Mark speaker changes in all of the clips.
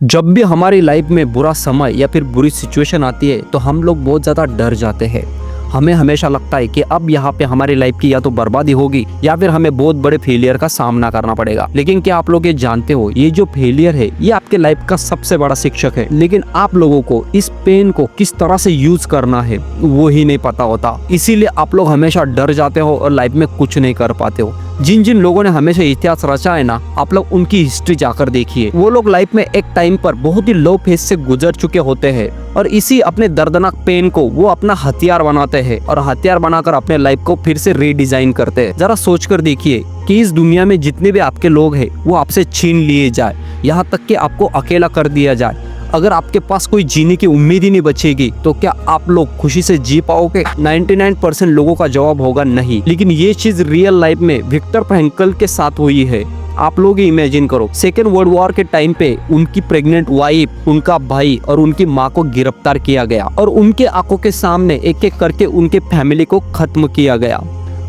Speaker 1: जब भी हमारी लाइफ में बुरा समय या फिर बुरी सिचुएशन आती है तो हम लोग बहुत ज़्यादा डर जाते हैं। हमें हमेशा लगता है कि अब यहाँ पे हमारी लाइफ की या तो बर्बादी होगी या फिर हमें बहुत बड़े फेलियर का सामना करना पड़ेगा। लेकिन क्या आप लोग ये जानते हो, ये जो फेलियर है ये आपके लाइफ का सबसे बड़ा शिक्षक है। लेकिन आप लोगों को इस पेन को किस तरह से यूज करना है वो ही नहीं पता होता। इसीलिए आप लोग हमेशा डर जाते हो और लाइफ में कुछ नहीं कर पाते हो। जिन जिन लोगों ने हमेशा इतिहास रचा है ना, आप लोग उनकी हिस्ट्री जाकर देखिए। वो लोग लाइफ में एक टाइम पर बहुत ही लो फेज से गुजर चुके होते हैं और इसी अपने दर्दनाक पेन को वो अपना हथियार बनाते हैं और हथियार बनाकर अपने लाइफ को फिर से रीडिजाइन करते हैं। जरा सोचकर देखिए कि इस दुनिया में जितने भी आपके लोग हैं वो आपसे छीन लिए जाए, यहाँ तक कि आपको अकेला कर दिया जाए। अगर आपके पास कोई जीने की उम्मीद ही नहीं बचेगी तो क्या आप लोग खुशी से जी पाओगे? 99% लोगों का जवाब होगा नहीं। लेकिन ये चीज रियल लाइफ में विक्टर फ्रैंकल के साथ हुई है। आप लोग ही इमेजिन करो, सेकेंड वर्ल्ड वॉर के टाइम पे उनकी प्रेग्नेंट वाइफ, उनका भाई और उनकी माँ को गिरफ्तार किया गया और उनके आंखों के सामने एक एक करके उनके फैमिली को खत्म किया गया।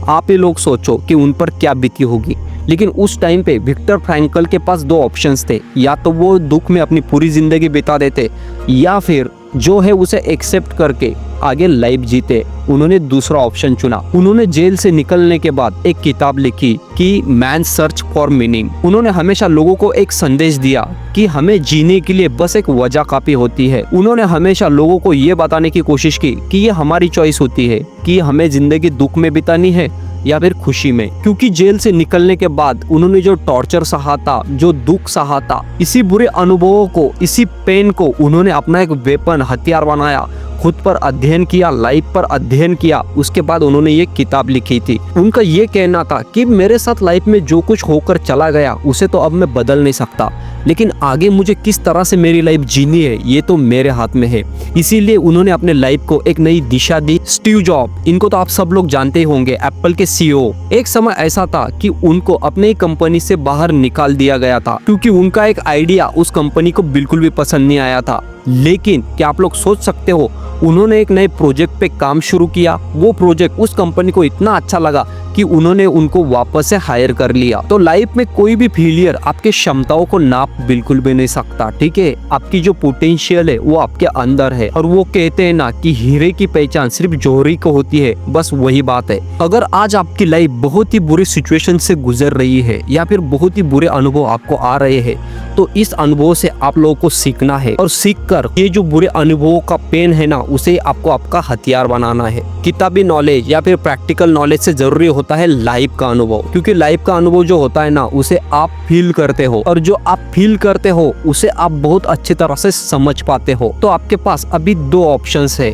Speaker 1: आप ही लोग सोचो कि उन पर क्या बीती होगी। लेकिन उस टाइम पे विक्टर फ्रैंकल के पास दो ऑप्शंस थे, या तो वो दुख में अपनी पूरी जिंदगी बिता देते या फिर जो है उसे एक्सेप्ट करके आगे लाइफ जीते। उन्होंने दूसरा ऑप्शन चुना। उन्होंने जेल से निकलने के बाद एक किताब लिखी कि मैन सर्च फॉर मीनिंग। उन्होंने हमेशा लोगों को एक संदेश दिया कि हमें जीने के लिए बस एक वजह काफी होती है। उन्होंने हमेशा लोगों को ये बताने की कोशिश की कि ये हमारी चॉइस होती है कि हमें जिंदगी दुख में बितानी है या फिर खुशी में। क्योंकि जेल से निकलने के बाद उन्होंने जो टॉर्चर सहा था, जो दुख सहा था, इसी बुरे अनुभवों को, इसी पेन को उन्होंने अपना एक वेपन, हथियार बनाया। खुद पर अध्ययन किया, लाइफ पर अध्ययन किया, उसके बाद उन्होंने ये किताब लिखी थी। उनका ये कहना था कि मेरे साथ लाइफ में जो कुछ होकर चला गया उसे तो अब मैं बदल नहीं सकता, लेकिन आगे मुझे किस तरह से मेरी लाइफ जीनी है ये तो मेरे हाथ में है। इसीलिए उन्होंने अपने लाइफ को एक नई दिशा दी। स्टीव जॉब, इनको तो आप सब लोग जानते ही होंगे, एप्पल के सीईओ। एक समय ऐसा था कि उनको अपने ही कंपनी से बाहर निकाल दिया गया था क्योंकि उनका एक आइडिया उस कंपनी को बिल्कुल भी पसंद नहीं आया था। लेकिन क्या आप लोग सोच सकते हो, उन्होंने एक नए प्रोजेक्ट पे काम शुरू किया। वो प्रोजेक्ट उस कंपनी को इतना अच्छा लगा कि उन्होंने उनको वापस से हायर कर लिया। तो लाइफ में कोई भी फेलियर आपके क्षमताओं को नाप बिल्कुल भी नहीं सकता, ठीक है। आपकी जो पोटेंशियल है वो आपके अंदर है और वो कहते हैं ना कि हीरे की पहचान सिर्फ जौहरी को होती है, बस वही बात है। अगर आज आपकी लाइफ बहुत ही बुरी सिचुएशन से गुजर रही है या फिर बहुत ही बुरे अनुभव आपको आ रहे हैं तो इस अनुभव से आप लोगों को सीखना है और सीखकर ये जो बुरे अनुभवों का पेन है ना उसे आपको आपका हथियार बनाना है। किताबी नॉलेज या फिर प्रैक्टिकल नॉलेज से जरूरी होता है लाइफ का अनुभव, क्योंकि लाइफ का अनुभव जो होता है ना उसे आप फील करते हो और जो आप फील करते हो उसे आप बहुत अच्छी तरह से समझ पाते हो। तो आपके पास अभी दो ऑप्शंस है।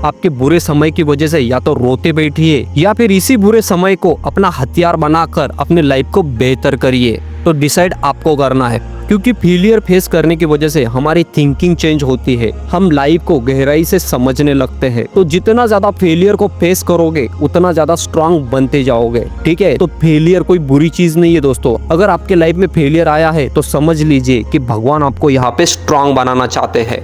Speaker 1: आपके बुरे समय की वजह से या तो रोते बैठिए या फिर इसी बुरे समय को अपना हथियार बनाकर अपने लाइफ को बेहतर करिए। तो डिसाइड आपको करना है, क्योंकि फेलियर फेस करने की वजह से हमारी थिंकिंग चेंज होती है, हम लाइफ को गहराई से समझने लगते हैं। तो जितना ज्यादा फेलियर को फेस करोगे उतना ज्यादा स्ट्रांग बनते जाओगे, ठीक है। तो फेलियर कोई बुरी चीज नहीं है दोस्तों। अगर आपके लाइफ में फेलियर आया है तो समझ लीजिए कि भगवान आपको यहाँ पे स्ट्रांग बनाना चाहते हैं।